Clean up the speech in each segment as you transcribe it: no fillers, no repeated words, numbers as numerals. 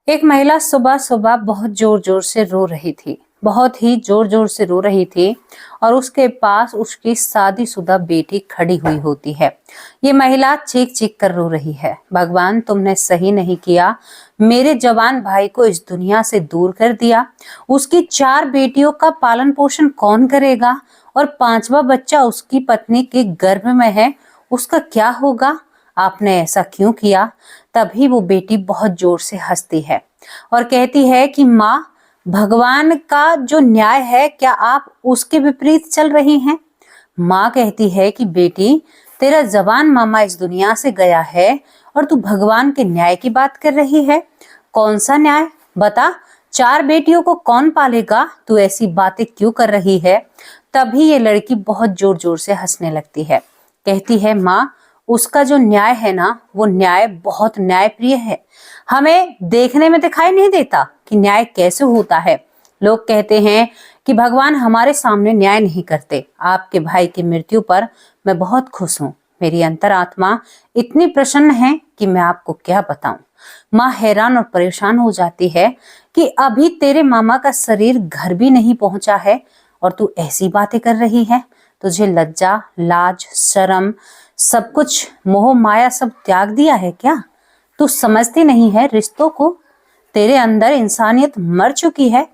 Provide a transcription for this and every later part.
एक महिला सुबह सुबह बहुत जोर जोर से रो रही थी, बहुत ही जोर जोर से रो रही थी और उसके पास उसकी शादीशुदा बेटी खड़ी हुई होती है। ये महिला चीख चीख कर रो रही है, भगवान तुमने सही नहीं किया, मेरे जवान भाई को इस दुनिया से दूर कर दिया। उसकी 4 बेटियों का पालन पोषण कौन करेगा और 5वां बच्चा उसकी पत्नी के गर्भ में है, उसका क्या होगा? आपने ऐसा क्यों किया? तभी वो बेटी बहुत जोर से हंसती है और कहती है कि माँ, भगवान का जो न्याय है क्या आप उसके विपरीत चल रही हैं? माँ कहती है कि बेटी, तेरा जवान मामा इस दुनिया से गया है और तू भगवान के न्याय की बात कर रही है। कौन सा न्याय? बता, 4 बेटियों को कौन पालेगा? तू ऐसी बातें क्यों कर रही है? तभी ये लड़की बहुत जोर जोर से हंसने लगती है। कहती है, माँ, उसका जो न्याय है ना, वो न्याय बहुत न्यायप्रिय है। हमें देखने में दिखाई नहीं देता कि न्याय कैसे होता है। लोग कहते हैं कि भगवान हमारे सामने न्याय नहीं करते। आपके भाई की मृत्यु पर मैं बहुत खुश हूँ। मेरी अंतरात्मा इतनी प्रसन्न है कि मैं आपको क्या बताऊं। माँ हैरान और परेशान हो जाती है कि अभी तेरे मामा का शरीर घर भी नहीं पहुंचा है और तू ऐसी बातें कर रही है। तुझे लज्जा, लाज, शर्म, सब कुछ, मोह माया सब त्याग दिया है क्या? तू समझती नहीं है रिश्तों को? तेरे अंदर इंसानियत मर चुकी है।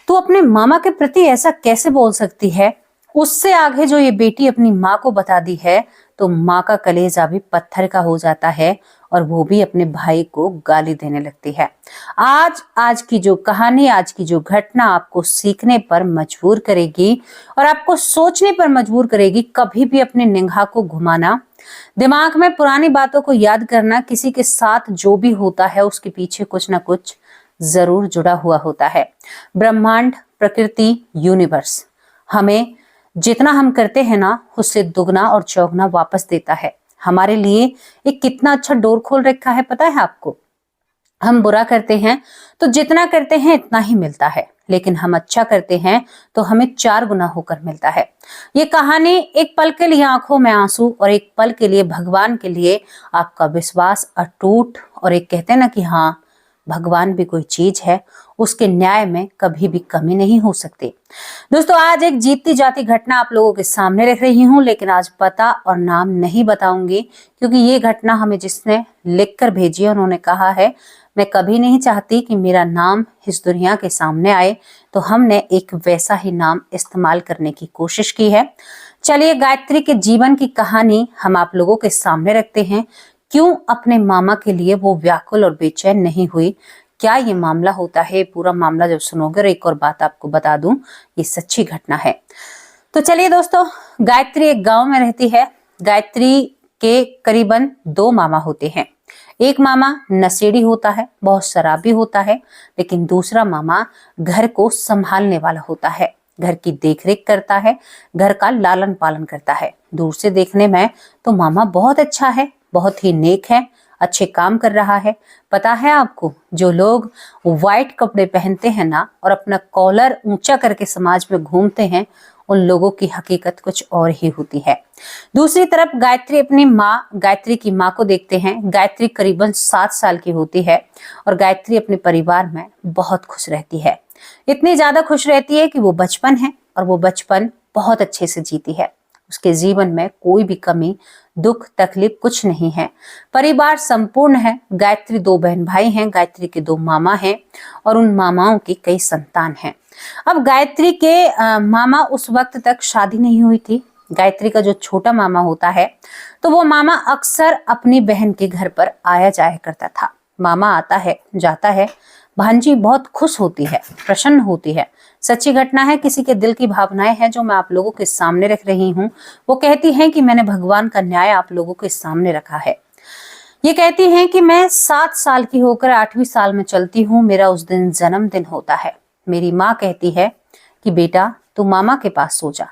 तू अपने मामा के प्रति ऐसा कैसे बोल सकती है? उससे आगे जो ये बेटी अपनी माँ को बता दी है तो माँ का कलेजा भी पत्थर का हो जाता है और वो भी अपने भाई को गाली देने लगती है। आज की जो कहानी, आज की जो घटना आपको सीखने पर मजबूर करेगी और आपको सोचने पर मजबूर करेगी। कभी भी अपने निगाह को घुमाना, दिमाग में पुरानी बातों को याद करना, किसी के साथ जो भी होता है उसके पीछे कुछ ना कुछ जरूर जुड़ा हुआ होता है। ब्रह्मांड, प्रकृति, यूनिवर्स हमें जितना हम करते हैं ना, उससे दुगना और चौगुना वापस देता है। हमारे लिए एक कितना अच्छा डोर खोल रखा है, पता है आपको? हम बुरा करते हैं तो जितना करते हैं इतना ही मिलता है, लेकिन हम अच्छा करते हैं तो हमें 4 गुना होकर मिलता है। ये कहानी एक पल के लिए आंखों में आंसू और एक पल के लिए भगवान के लिए आपका विश्वास अटूट और एक कहते हैं ना कि हाँ, भगवान भी कोई चीज है, उसके न्याय में कभी भी कमी नहीं हो सकती। दोस्तों, आज एक जीतती जाती घटना आप लोगों के सामने रख रही हूं, लेकिन आज पता और नाम नहीं बताऊंगी क्योंकि ये घटना हमें जिसने लिखकर भेजी है उन्होंने कहा है, मैं कभी नहीं चाहती कि मेरा नाम इस दुनिया के सामने आए, तो हमने एक वैसा ही नाम इस्तेमाल करने की कोशिश की है। चलिए, गायत्री के जीवन की कहानी हम आप लोगों के सामने रखते हैं। क्यों अपने मामा के लिए वो व्याकुल और बेचैन नहीं हुई? क्या ये मामला होता है? पूरा मामला जब सुनोगे, और एक और बात आपको बता दूं, ये सच्ची घटना है। तो चलिए दोस्तों, गायत्री एक गांव में रहती है। गायत्री के करीबन 2 मामा होते हैं। एक मामा नशेड़ी होता है, बहुत शराबी होता है, लेकिन दूसरा मामा घर को संभालने वाला होता है, घर की देखरेख करता है, घर का लालन पालन करता है। दूर से देखने में तो मामा बहुत अच्छा है, बहुत ही नेक है, अच्छे काम कर रहा है। पता है आपको, जो लोग व्हाइट कपड़े पहनते हैं ना और अपना कॉलर ऊंचा करके समाज में घूमते हैं, उन लोगों की हकीकत कुछ और ही होती है। दूसरी तरफ गायत्री की माँ को देखते हैं। गायत्री करीबन 7 साल की होती है और गायत्री अपने परिवार में बहुत खुश रहती है। इतनी ज्यादा खुश रहती है कि वो बचपन है और वो बचपन बहुत अच्छे से जीती है। उसके जीवन में कोई भी कमी, दुख, तकलीफ कुछ नहीं है। परिवार संपूर्ण है। गायत्री 2 बहन भाई हैं, गायत्री के 2 मामा हैं और उन मामाओं की कई संतान हैं। अब गायत्री के मामा उस वक्त तक शादी नहीं हुई थी। गायत्री का जो छोटा मामा होता है, तो वो मामा अक्सर अपनी बहन के घर पर आया जाया करता था। मामा आता है, जाता है, भांजी बहुत खुश होती है, प्रसन्न होती है। सच्ची घटना है, किसी के दिल की भावनाएं हैं जो मैं आप लोगों के सामने रख रही हूँ। वो कहती हैं कि मैंने भगवान का न्याय आप लोगों के सामने रखा है। ये कहती हैं कि मैं 7 साल की होकर 8वीं साल में चलती हूँ, मेरा उस दिन जन्मदिन होता है। मेरी माँ कहती है कि बेटा, तू मामा के पास सो जा।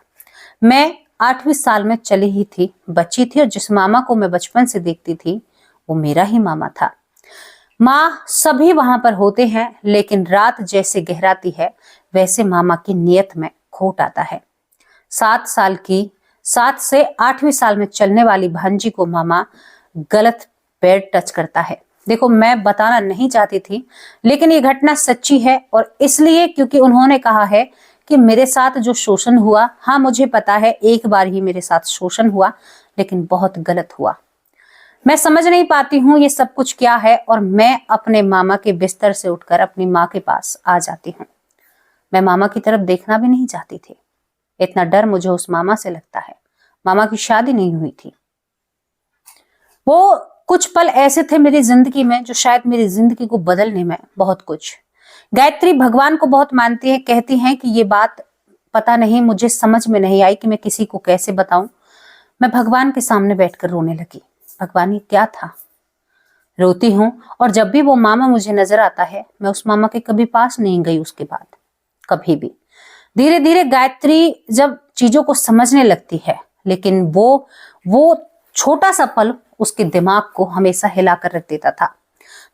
मैं 8वीं साल में चली ही थी, बच्ची थी, और जिस मामा को मैं बचपन से देखती थी वो मेरा ही मामा था। माँ, सभी वहां पर होते हैं, लेकिन रात जैसे गहराती है वैसे मामा की नियत में खोट आता है। 7 से 8वीं साल में चलने वाली भांजी को मामा गलत पैर टच करता है। देखो, मैं बताना नहीं चाहती थी, लेकिन ये घटना सच्ची है, और इसलिए क्योंकि उन्होंने कहा है कि मेरे साथ जो शोषण हुआ, हाँ मुझे पता है एक बार ही मेरे साथ शोषण हुआ, लेकिन बहुत गलत हुआ। मैं समझ नहीं पाती हूँ ये सब कुछ क्या है, और मैं अपने मामा के बिस्तर से उठकर अपनी माँ के पास आ जाती हूँ। मैं मामा की तरफ देखना भी नहीं चाहती थी, इतना डर मुझे उस मामा से लगता है। मामा की शादी नहीं हुई थी। वो कुछ पल ऐसे थे मेरी जिंदगी में जो शायद मेरी जिंदगी को बदलने में बहुत कुछ। गायत्री भगवान को बहुत मानती है, कहती हैं कि ये बात पता नहीं मुझे समझ में नहीं आई कि मैं किसी को कैसे बताऊं। मैं भगवान के सामने बैठकर रोने लगी। भगवान, ये क्या था? रोती हूँ, और जब भी वो मामा मुझे नजर आता है, मैं उस मामा के कभी पास नहीं गई उसके बाद, कभी भी। धीरे धीरे गायत्री जब चीजों को समझने लगती है, लेकिन वो छोटा सा पल उसके दिमाग को हमेशा हिला कर रख देता था।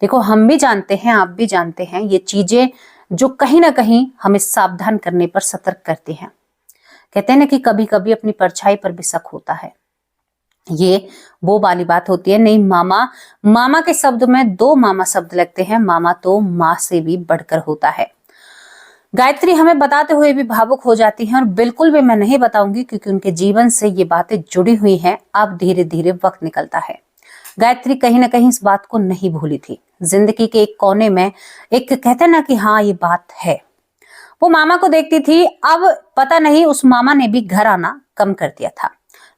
देखो, हम भी जानते हैं, आप भी जानते हैं, ये चीजें जो कहीं ना कहीं हमें सावधान करने पर सतर्क करती हैं। कहते हैं ना कि कभी कभी अपनी परछाई पर भी शक होता है। ये वो वाली बात होती है। नहीं, मामा के शब्द में दो मामा शब्द लगते हैं। मामा तो माँ से भी बढ़कर होता है। गायत्री हमें बताते हुए भी भावुक हो जाती हैं, और बिल्कुल भी मैं नहीं बताऊंगी क्योंकि उनके जीवन से ये बातें जुड़ी हुई हैं। अब धीरे धीरे वक्त निकलता है। गायत्री कहीं ना कहीं इस बात को नहीं भूली थी। जिंदगी के एक कोने में एक कहते ना कि हाँ ये बात है। वो मामा को देखती थी। अब पता नहीं उस मामा ने भी घर आना कम कर दिया था,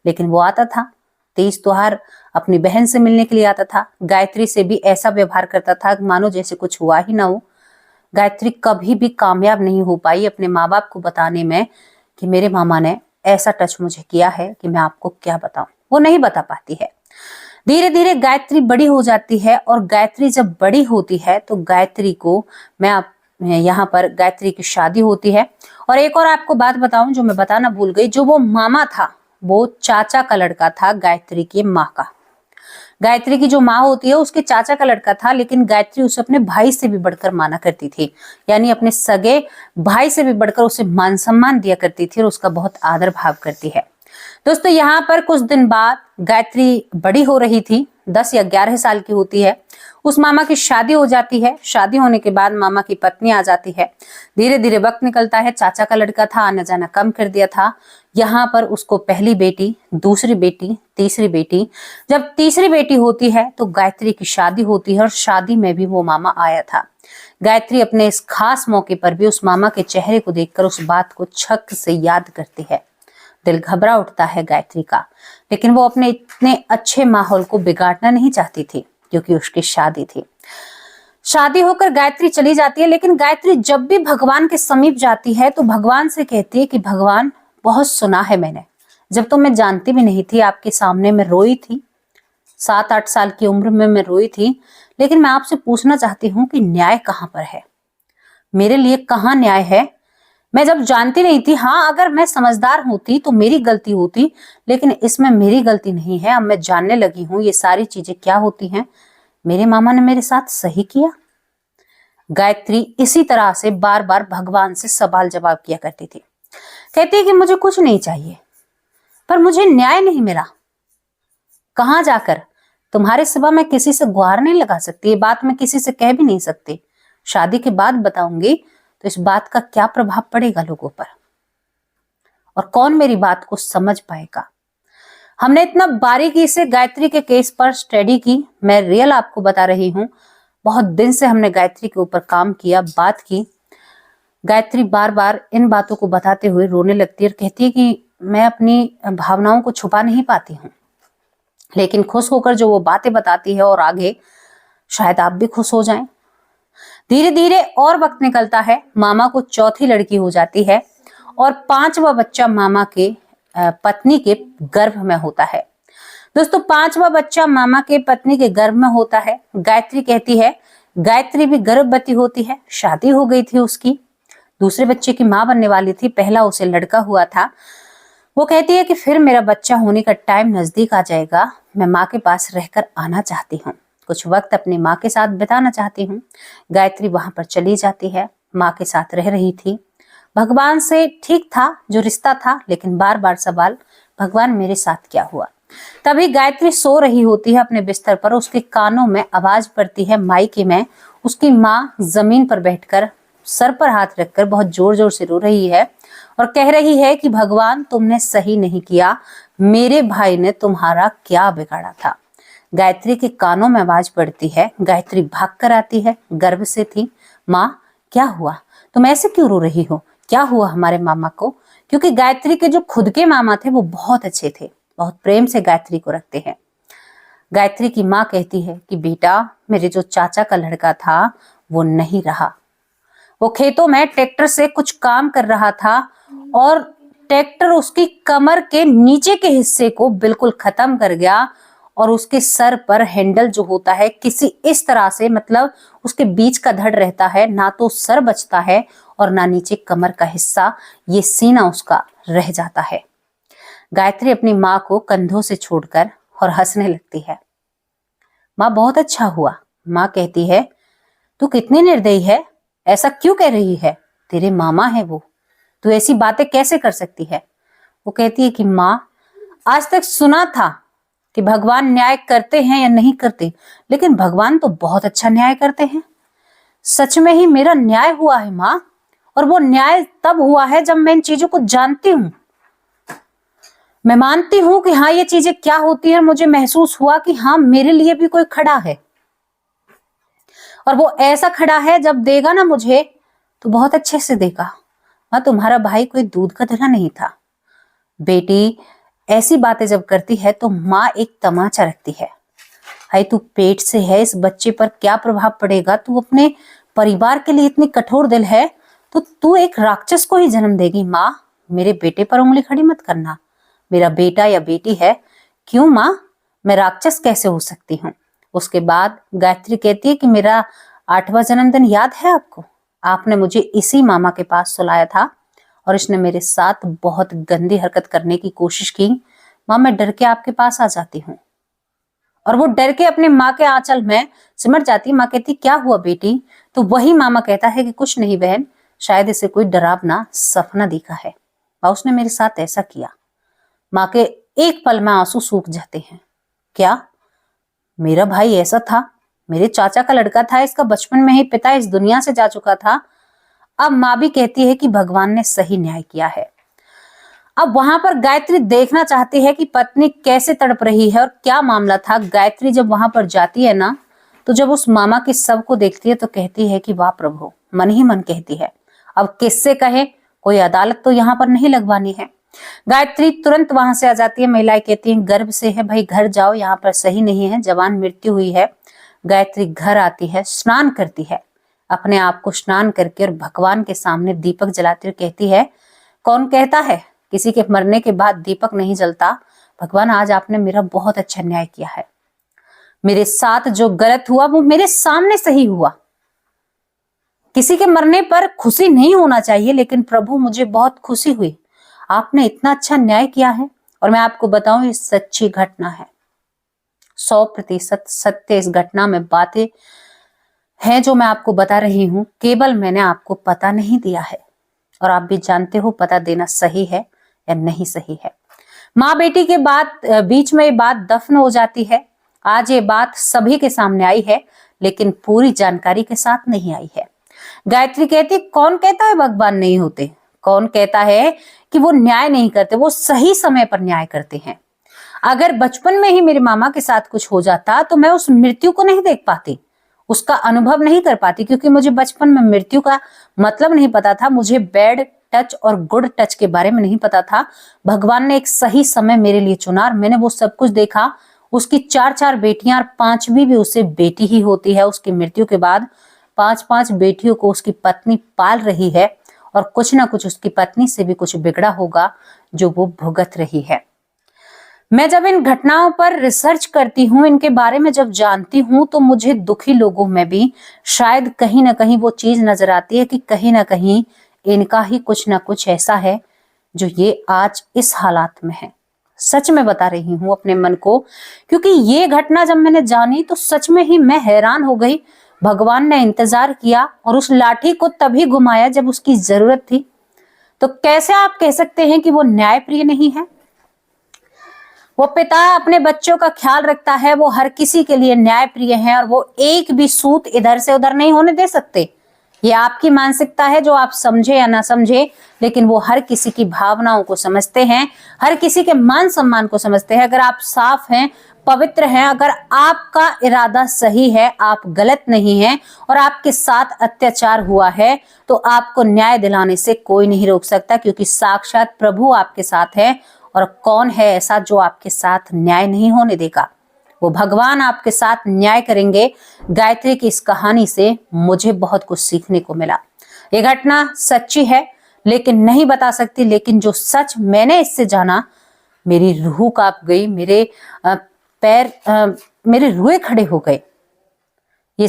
लेकिन वो आता था। तीज त्योहार अपनी बहन से मिलने के लिए आता था। गायत्री से भी ऐसा व्यवहार करता था मानो जैसे कुछ हुआ ही ना हो। गायत्री कभी भी कामयाब नहीं हो पाई अपने माँ बाप को बताने में कि मेरे मामा ने ऐसा टच मुझे किया है कि मैं आपको क्या बताऊं। वो नहीं बता पाती है। धीरे धीरे गायत्री बड़ी हो जाती है, और गायत्री जब बड़ी होती है तो गायत्री को यहाँ पर गायत्री की शादी होती है। और एक और आपको बात बताऊं जो मैं बताना भूल गई, जो वो मामा था वो चाचा का लड़का था गायत्री की माँ का। गायत्री की जो माँ होती है उसके चाचा का लड़का था, लेकिन गायत्री उसे अपने भाई से भी बढ़कर माना करती थी। यानी अपने सगे भाई से भी बढ़कर उसे मान सम्मान दिया करती थी, और उसका बहुत आदर भाव करती है। दोस्तों, यहाँ पर कुछ दिन बाद गायत्री बड़ी हो रही थी, 10 या 11 साल की होती है। उस मामा की शादी हो जाती है। शादी होने के बाद मामा की पत्नी आ जाती है। धीरे धीरे वक्त निकलता है। चाचा का लड़का था, आना जाना कम कर दिया था। यहाँ पर उसको पहली बेटी, दूसरी बेटी, तीसरी बेटी, जब तीसरी बेटी होती है तो गायत्री की शादी होती है, और शादी में भी वो मामा आया था। गायत्री अपने इस खास मौके पर भी उस मामा के चेहरे को देखकर उस बात को छक से याद करती है। दिल घबरा उठता है गायत्री का, लेकिन वो अपने इतने अच्छे माहौल को बिगाड़ना नहीं चाहती थी क्योंकि उसकी शादी थी। शादी होकर गायत्री चली जाती है, लेकिन गायत्री जब भी भगवान के समीप जाती है तो भगवान से कहती है कि भगवान, बहुत सुना है मैंने, जब तो मैं जानती भी नहीं थी, आपके सामने मैं रोई थी, 7-8 साल की उम्र में मैं रोई थी, लेकिन मैं आपसे पूछना चाहती हूँ कि न्याय कहाँ पर है? मेरे लिए कहाँ न्याय है? मैं जब जानती नहीं थी, हाँ अगर मैं समझदार होती तो मेरी गलती होती, लेकिन इसमें मेरी गलती नहीं है। अब मैं जानने लगी हूँ ये सारी चीजें क्या होती हैं। मेरे मामा ने मेरे साथ सही किया। गायत्री इसी तरह से बार बार भगवान से सवाल जवाब किया करती थी। कहती है कि मुझे कुछ नहीं चाहिए, पर मुझे न्याय नहीं मिला। कहाँ जाकर? तुम्हारे सिवा मैं किसी से गुहार नहीं लगा सकती, ये बात मैं किसी से कह भी नहीं सकती। शादी के बाद बताऊंगी तो इस बात का क्या प्रभाव पड़ेगा लोगों पर, और कौन मेरी बात को समझ पाएगा। हमने इतना बारीकी से गायत्री के केस पर स्टडी की। मैं रियल आपको बता रही हूँ, बहुत दिन से हमने गायत्री के ऊपर काम किया, बात की। गायत्री बार बार इन बातों को बताते हुए रोने लगती है और कहती है कि मैं अपनी भावनाओं को छुपा नहीं पाती हूँ, लेकिन खुश होकर जो वो बातें बताती है, और आगे शायद आप भी खुश हो जाएं। धीरे धीरे और वक्त निकलता है। मामा को चौथी लड़की हो जाती है, और 5वां बच्चा मामा के पत्नी के गर्भ में होता है। दोस्तों, 5वां बच्चा मामा के पत्नी के गर्भ में होता है। गायत्री कहती है, गायत्री भी गर्भवती होती है, शादी हो गई थी उसकी, दूसरे बच्चे की माँ बनने वाली थी, पहला उसे लड़का हुआ था। वो कहती है कि फिर मेरा बच्चा होने का टाइम नजदीक आ जाएगा, मैं माँ के पास रहकर आना चाहती हूँ, कुछ वक्त अपनी माँ के साथ बिताना चाहती हूँ। गायत्री वहां पर चली जाती है, माँ के साथ रह रही थी। भगवान से ठीक था जो रिश्ता था, लेकिन बार बार सवाल, भगवान मेरे साथ क्या हुआ? तभी गायत्री सो रही होती है अपने बिस्तर पर, उसके कानों में आवाज पड़ती है मायके में। उसकी माँ जमीन पर बैठकर सर पर हाथ रखकर बहुत जोर जोर से रो रही है और कह रही है कि भगवान तुमने सही नहीं किया, मेरे भाई ने तुम्हारा क्या बिगाड़ा था। गायत्री के कानों में आवाज पड़ती है। गायत्री भाग कर आती है, गर्भ से थी। माँ क्या हुआ, तुम ऐसे क्यों रो रही हो, क्या हुआ हमारे मामा को? क्योंकि गायत्री के जो खुद के मामा थे वो बहुत अच्छे थे, बहुत प्रेम से गायत्री को रखते हैं। गायत्री की माँ कहती है कि बेटा, मेरे जो चाचा का लड़का था वो नहीं रहा, वो खेतों में ट्रैक्टर से कुछ काम कर रहा था और ट्रैक्टर उसकी कमर के नीचे के हिस्से को बिल्कुल खत्म कर गया और उसके सर पर हैंडल जो होता है किसी इस तरह से, मतलब उसके बीच का धड़ रहता है, ना तो सर बचता है और ना नीचे कमर का हिस्सा, ये सीना उसका रह जाता है। गायत्री अपनी माँ को कंधों से छोड़कर और हंसने लगती है। माँ बहुत अच्छा हुआ। माँ कहती है तू कितनी निर्दयी है, ऐसा क्यों कह रही है, तेरे मामा है वो, तू ऐसी बातें कैसे कर सकती है? वो कहती है कि माँ, आज तक सुना था कि भगवान न्याय करते हैं या नहीं करते, लेकिन भगवान तो बहुत अच्छा न्याय करते हैं। सच में ही मेरा न्याय हुआ है माँ, और वो न्याय तब हुआ है जब मैं इन चीजों को जानती हूँ। मैं मानती हूँ कि हाँ ये चीजें क्या होती है, मुझे महसूस हुआ कि हाँ मेरे लिए भी कोई खड़ा है, और वो ऐसा खड़ा है जब देगा ना मुझे तो बहुत अच्छे से देगा। हाँ तुम्हारा भाई कोई दूध का धला नहीं था। बेटी ऐसी बातें जब करती है तो माँ एक तमाचा रखती है। भाई तू पेट से है, इस बच्चे पर क्या प्रभाव पड़ेगा, तू अपने परिवार के लिए इतनी कठोर दिल है तो तू एक राक्षस को ही जन्म देगी। माँ मेरे बेटे पर उंगली खड़ी मत करना, मेरा बेटा या बेटी है। क्यों माँ, मैं राक्षस कैसे हो सकती हूँ? उसके बाद गायत्री कहती है कि मेरा 8वां जन्मदिन याद है आपको? आपने मुझे इसी मामा के पास सुलाया था और इसने मेरे साथ बहुत गंदी हरकत करने की कोशिश की। माँ मैं डर के आपके पास आ जाती हूँ, और वो डर के अपने माँ के आंचल में सिमट जाती। माँ कहती क्या हुआ बेटी? तो वही मामा कहता है कि कुछ नहीं बहन, शायद इसे कोई डरावना सपना दिखा है और उसने मेरे साथ ऐसा किया। माँ के एक पल में आंसू सूख जाते हैं। क्या मेरा भाई ऐसा था? मेरे चाचा का लड़का था, इसका बचपन में ही पिता इस दुनिया से जा चुका था। अब माँ भी कहती है कि भगवान ने सही न्याय किया है। अब वहां पर गायत्री देखना चाहती है कि पत्नी कैसे तड़प रही है और क्या मामला था। गायत्री जब वहां पर जाती है ना, तो जब उस मामा के शव को देखती है तो कहती है कि वाह प्रभु, मन ही मन कहती है अब किससे कहे, कोई अदालत तो यहाँ पर नहीं लगवानी है। गायत्री तुरंत वहां से आ जाती है। महिलाएं कहती हैं गर्भ से है भाई, घर जाओ, यहाँ पर सही नहीं है, जवान मृत्यु हुई है। गायत्री घर आती है, स्नान करती है, अपने आप को स्नान करके और भगवान के सामने दीपक जलाती हुई कहती है कौन कहता है किसी के मरने के बाद दीपक नहीं जलता? भगवान आज आपने मेरा बहुत अच्छा न्याय किया है, मेरे साथ जो गलत हुआ वो मेरे सामने सही हुआ। किसी के मरने पर खुशी नहीं होना चाहिए, लेकिन प्रभु मुझे बहुत खुशी हुई, आपने इतना अच्छा न्याय किया है। और मैं आपको बताऊं ये सच्ची घटना है, 100% सत्य इस घटना में बातें हैं जो मैं आपको बता रही हूं, केवल मैंने आपको पता नहीं दिया है और आप भी जानते हो पता देना सही है या नहीं सही है। माँ बेटी के बीच में ये बात दफन हो जाती है। आज ये बात सभी के सामने आई है, लेकिन पूरी जानकारी के साथ नहीं आई है। गायत्री कहती कौन कहता है भगवान नहीं होते, कौन कहता है कि वो न्याय नहीं करते, वो सही समय पर न्याय करते हैं। अगर बचपन में ही मेरे मामा के साथ कुछ हो जाता तो मैं उस मृत्यु को नहीं देख पाती, उसका अनुभव नहीं कर पाती, क्योंकि मुझे बचपन में मृत्यु का मतलब नहीं पता था, मुझे बैड टच और गुड टच के बारे में नहीं पता था। भगवान ने एक सही समय मेरे लिए चुना और मैंने वो सब कुछ देखा। उसकी 4 बेटियां और 5वीं भी उससे बेटी ही होती है। उसकी मृत्यु के बाद 5 बेटियों को उसकी पत्नी पाल रही है और कुछ ना कुछ उसकी पत्नी से भी कुछ बिगड़ा होगा जो वो भुगत रही है। मैं जब इन घटनाओं पर रिसर्च करती हूँ, इनके बारे में जब जानती हूँ, तो मुझे दुखी लोगों में भी शायद कहीं ना कहीं वो चीज नजर आती है कि कहीं ना कहीं इनका ही कुछ ना कुछ ऐसा है जो ये आज इस हालात में है। सच में बता रही हूँ अपने मन को, क्योंकि ये घटना जब मैंने जानी तो सच में ही मैं हैरान हो गई। भगवान ने इंतजार किया और उस लाठी को तभी घुमाया जब उसकी जरूरत थी, तो कैसे आप कह सकते हैं कि वो न्यायप्रिय नहीं है? वो पिता अपने बच्चों का ख्याल रखता है, वो हर किसी के लिए न्यायप्रिय है और वो एक भी सूत इधर से उधर नहीं होने दे सकते। ये आपकी मानसिकता है जो आप समझे या ना समझे, लेकिन वो हर किसी की भावनाओं को समझते हैं, हर किसी के मान सम्मान को समझते हैं। अगर आप साफ हैं, पवित्र हैं, अगर आपका इरादा सही है, आप गलत नहीं हैं और आपके साथ अत्याचार हुआ है, तो आपको न्याय दिलाने से कोई नहीं रोक सकता, क्योंकि साक्षात प्रभु आपके साथ है। और कौन है ऐसा जो आपके साथ न्याय नहीं होने देगा? वो भगवान आपके साथ न्याय करेंगे। गायत्री की इस कहानी से मुझे बहुत कुछ सीखने को मिला। ये घटना सच्ची है लेकिन नहीं बता सकती, लेकिन जो सच मैंने इससे जाना, मेरी रूह कांप गई, मेरे पैर मेरे रुए खड़े हो गए। ये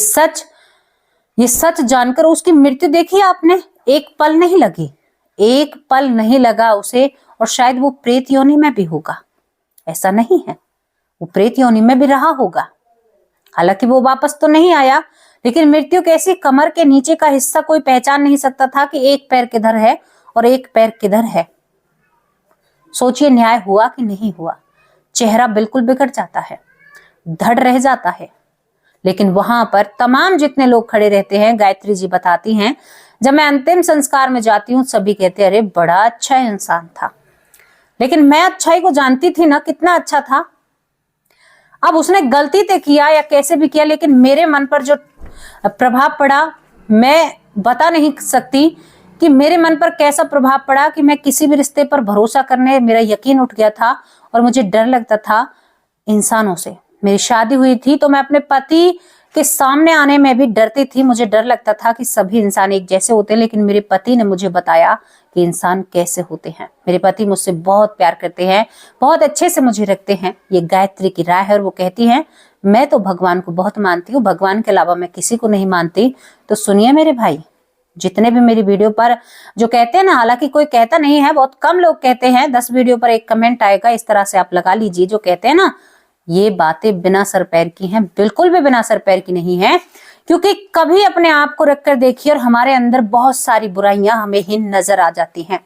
सच जानकर उसकी मृत्यु देखी आपने, एक पल नहीं लगी, एक पल नहीं लगा उसे, और शायद वो प्रेत योनि में भी होगा। ऐसा नहीं है, वो प्रेत योनि में भी रहा होगा। हालांकि वो वापस तो नहीं आया, लेकिन मृत्यु कैसी, कमर के नीचे का हिस्सा कोई पहचान नहीं सकता था कि एक पैर किधर है और एक पैर किधर है। सोचिए न्याय हुआ कि नहीं हुआ। चेहरा बिल्कुल बिगड़ जाता है, धड़ रह जाता है। लेकिन वहां पर तमाम जितने लोग खड़े रहते हैं, गायत्री जी बताती हैं, जब मैं अंतिम संस्कार में जाती हूँ सभी कहते हैं अरे बड़ा अच्छा इंसान था। लेकिन मैं अच्छाई को जानती थी ना, कितना अच्छा था। अब उसने गलती तो किया या कैसे भी किया, लेकिन मेरे मन पर जो प्रभाव पड़ा, मैं बता नहीं सकती कि मेरे मन पर कैसा प्रभाव पड़ा कि मैं किसी भी रिश्ते पर भरोसा करने, मेरा यकीन उठ गया था और मुझे डर लगता था इंसानों से। मेरी शादी हुई थी तो मैं अपने पति के सामने आने में भी डरती थी। मुझे डर लगता था कि सभी इंसान एक जैसे होते हैं, लेकिन मेरे पति ने मुझे बताया कि इंसान कैसे होते हैं। मेरे पति मुझसे बहुत प्यार करते हैं, बहुत अच्छे से मुझे रखते हैं। ये गायत्री की राय है और वो कहती हैं मैं तो भगवान को बहुत मानती हूँ, भगवान के अलावा मैं किसी को नहीं मानती। तो सुनिए मेरे भाई, जितने भी मेरी वीडियो पर जो कहते हैं ना, हालांकि कोई कहता नहीं है, बहुत कम लोग कहते हैं, 10 वीडियो पर एक कमेंट आएगा, इस तरह से आप लगा लीजिए, जो कहते हैं ना ये बातें बिना सर पैर की हैं। बिल्कुल भी बिना सर पैर की नहीं है, क्योंकि कभी अपने आप को रखकर देखिए और हमारे अंदर बहुत सारी बुराइयां हमें ही नजर आ जाती हैं।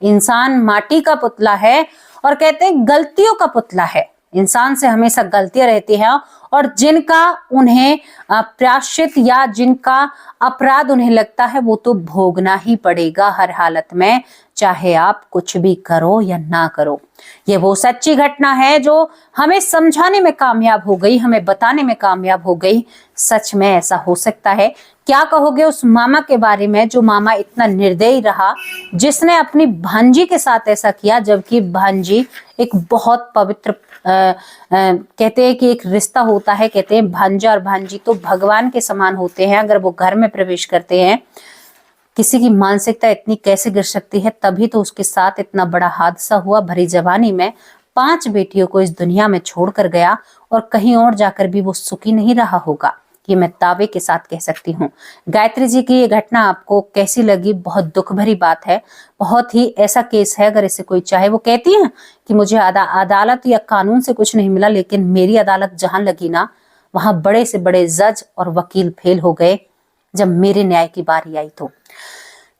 इंसान माटी का पुतला है और कहते हैं गलतियों का पुतला है। इंसान से हमेशा गलतियां रहती हैं और जिनका उन्हें प्रायश्चित या जिनका अपराध उन्हें लगता है वो तो भोगना ही पड़ेगा हर हालत में, चाहे आप कुछ भी करो या ना करो। ये वो सच्ची घटना है जो हमें समझाने में कामयाब हो गई, हमें बताने में कामयाब हो गई। सच में ऐसा हो सकता है। क्या कहोगे उस मामा के बारे में जो मामा इतना निर्दयी रहा, जिसने अपनी भांजी के साथ ऐसा किया, जबकि भांजी एक बहुत पवित्र कहते हैं कि एक रिश्ता होता है। कहते हैं भांजा और भांजी तो भगवान के समान होते हैं। अगर वो घर में प्रवेश करते हैं, किसी की मानसिकता इतनी कैसे गिर सकती है। तभी तो उसके साथ इतना बड़ा हादसा हुआ। भरी जवानी में 5 बेटियों को इस दुनिया में छोड़कर गया और कहीं और जाकर भी वो सुखी नहीं रहा होगा, ये मैं दावे के साथ कह सकती हूँ। गायत्री जी की ये घटना आपको कैसी लगी? बहुत दुख भरी बात है, बहुत ही ऐसा केस है। अगर इसे कोई चाहे, वो कहती है कि मुझे अदालत या कानून से कुछ नहीं मिला, लेकिन मेरी अदालत जहां लगी ना, वहां बड़े से बड़े जज और वकील फेल हो गए जब मेरे न्याय की बारी आई। तो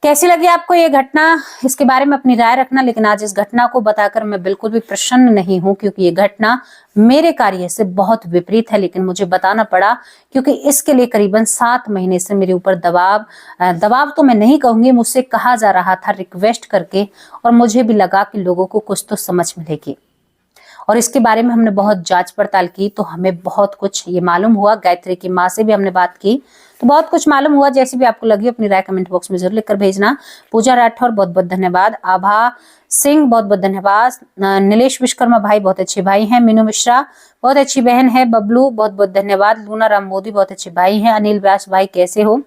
कैसी लगी आपको ये घटना? इसके बारे में अपनी राय रखना। लेकिन आज इस घटना को बताकर मैं बिल्कुल भी प्रसन्न नहीं हूं, क्योंकि ये घटना मेरे कार्य से बहुत विपरीत है, लेकिन मुझे बताना पड़ा क्योंकि इसके लिए करीबन 7 महीने से मेरे ऊपर दबाव तो मैं नहीं कहूंगी, मुझसे कहा जा रहा था रिक्वेस्ट करके, और मुझे भी लगा कि लोगों को कुछ तो समझ मिलेगी। और इसके बारे में हमने बहुत जांच पड़ताल की तो हमें बहुत कुछ ये मालूम हुआ। गायत्री की माँ से भी हमने बात की तो बहुत कुछ मालूम हुआ। जैसी भी आपको लगी अपनी राय कमेंट बॉक्स में जरूर लिखकर भेजना। पूजा राठौर बहुत बहुत धन्यवाद। आभा सिंह बहुत बहुत धन्यवाद। नीलेश विश्वकर्मा भाई बहुत अच्छे भाई हैं। मीनू मिश्रा बहुत अच्छी बहन है। बबलू बहुत बहुत धन्यवाद। लूना राम मोदी बहुत अच्छे भाई हैं। अनिल व्यास भाई कैसे हो?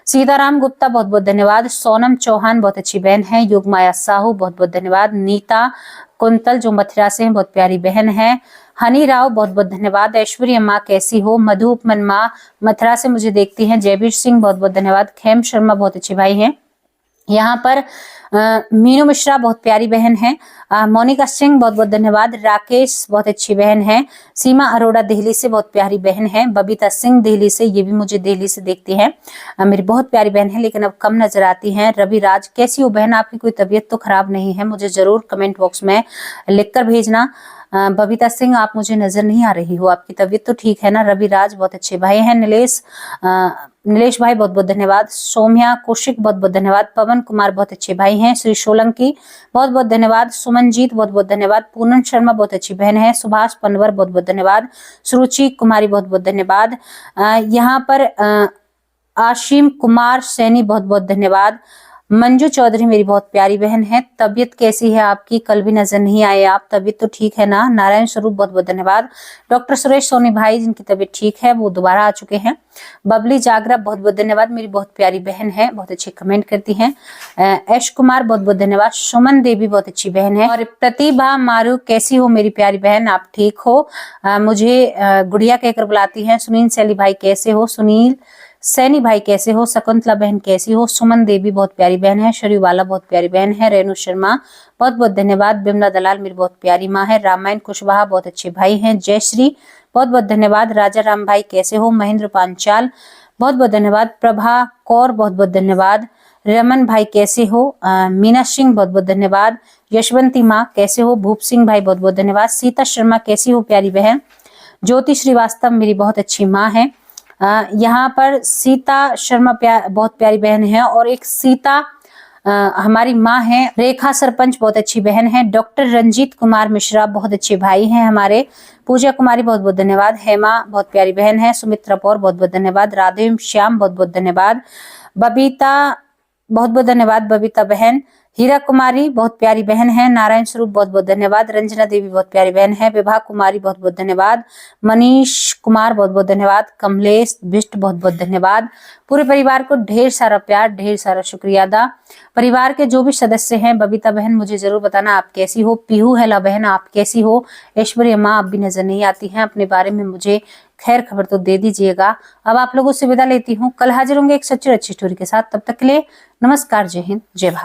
सीताराम गुप्ता बहुत बहुत धन्यवाद। सोनम चौहान बहुत अच्छी बहन है। योग माया साहू बहुत बहुत धन्यवाद। नीता कुंतल जो मथुरा से हैं, बहुत प्यारी बहन है। हनी राव बहुत बहुत धन्यवाद। ऐश्वर्या माँ कैसी हो? मधुपमन माँ मथुरा से मुझे देखती हैं। जयवीर सिंह बहुत बहुत धन्यवाद। खेम शर्मा बहुत अच्छे भाई हैं। यहाँ पर मीनू मिश्रा बहुत प्यारी बहन है। मोनिका सिंह बहुत बहुत धन्यवाद। राकेश बहुत अच्छी बहन है। सीमा अरोड़ा दिल्ली से बहुत प्यारी बहन है। बबीता सिंह दिल्ली से, ये भी मुझे दिल्ली से देखती हैं। मेरी बहुत प्यारी बहन है, लेकिन अब कम नजर आती हैं। रवि राज कैसी हो बहन? आपकी कोई तबीयत तो खराब नहीं है? मुझे जरूर कमेंट बॉक्स में लिखकर भेजना। बबीता सिंह, आप मुझे नजर नहीं आ रही हो, आपकी तबीयत तो ठीक है ना। रवि राज, बहुत अच्छे भाई हैं। नीलेश भाई, बहुत बहुत धन्यवाद। सौम्या कौशिक, बहुत बहुत धन्यवाद। पवन कुमार, बहुत अच्छे भाई हैं। श्री सोलंकी, बहुत बहुत धन्यवाद। सुमनजीत, बहुत बहुत धन्यवाद। पूनम शर्मा, बहुत अच्छी बहन है। सुभाष पनवर, बहुत बहुत धन्यवाद। सुरुचि कुमारी, बहुत बहुत धन्यवाद। यहाँ पर आशिम कुमार सैनी, बहुत बहुत धन्यवाद। मंजू चौधरी, मेरी बहुत प्यारी बहन है। तबीयत कैसी है आपकी, कल भी नजर नहीं आए आप, तबीयत तो ठीक है ना। नारायण स्वरूप, बहुत बहुत धन्यवाद। डॉक्टर सुरेश सोनी भाई, जिनकी तबीयत ठीक है, वो दोबारा आ चुके हैं। बबली जागरा, बहुत बहुत धन्यवाद, मेरी बहुत प्यारी बहन है, बहुत अच्छे कमेंट करती हैं। ऐश कुमार, बहुत बहुत धन्यवाद। सुमन देवी, बहुत अच्छी बहन है। और प्रतिभा मारू, कैसी हो मेरी प्यारी बहन, आप ठीक हो? मुझे गुड़िया कहकर बुलाती है। सुनील सैली भाई, कैसे हो? सुनील सैनी भाई, कैसे हो? शकुंतला बहन, कैसी हो? सुमन देवी, बहुत प्यारी बहन है। शरीवाला, बहुत प्यारी बहन है। रेणु शर्मा, बहुत बहुत धन्यवाद। बिमला दलाल, मेरी बहुत प्यारी माँ है। रामायण कुशवाहा, बहुत अच्छे भाई हैं। जयश्री, बहुत बहुत धन्यवाद। राजा राम भाई, कैसे हो? महेंद्र पांचाल, बहुत बहुत धन्यवाद। प्रभा कौर, बहुत बहुत धन्यवाद। रमन भाई, कैसे हो? मीना सिंह, बहुत बहुत धन्यवाद। यशवंती माँ, कैसे हो? भूप सिंह भाई, बहुत बहुत धन्यवाद। सीता शर्मा, कैसी हो प्यारी बहन? ज्योति श्रीवास्तव, मेरी बहुत अच्छी माँ है। यहाँ पर सीता शर्मा बहुत प्यारी बहन है। और एक सीता हमारी माँ है। रेखा सरपंच, बहुत अच्छी बहन है। डॉक्टर रंजीत कुमार मिश्रा, बहुत अच्छे भाई हैं हमारे। पूजा कुमारी, बहुत बहुत धन्यवाद। हेमा, बहुत प्यारी बहन है। सुमित्रा पौर, बहुत बहुत धन्यवाद। राधे श्याम, बहुत बहुत धन्यवाद। बबीता, बहुत बहुत धन्यवाद बबीता बहन। हीरा कुमारी, बहुत प्यारी बहन है। नारायण स्वरूप, बहुत बहुत धन्यवाद। रंजना देवी, बहुत प्यारी बहन है। विभा कुमारी, बहुत बहुत धन्यवाद। मनीष कुमार, बहुत बहुत धन्यवाद। कमलेश बिष्ट, बहुत बहुत धन्यवाद। पूरे परिवार को ढेर सारा प्यार, ढेर सारा शुक्रिया अदा। परिवार के जो भी सदस्य हैं, बबीता बहन मुझे जरूर बताना आप कैसी हो। पीहू हेला बहन, आप कैसी हो? ऐश्वर्या माँ, आप भी नजर नहीं आती हैं, अपने बारे में मुझे खैर खबर तो दे दीजिएगा। अब आप लोगों से विदा लेती हूँ, कल हाजिर होंगे एक सच्ची और अच्छी स्टोरी के साथ। तब तक के लिए नमस्कार, जय हिंद, जय भारत।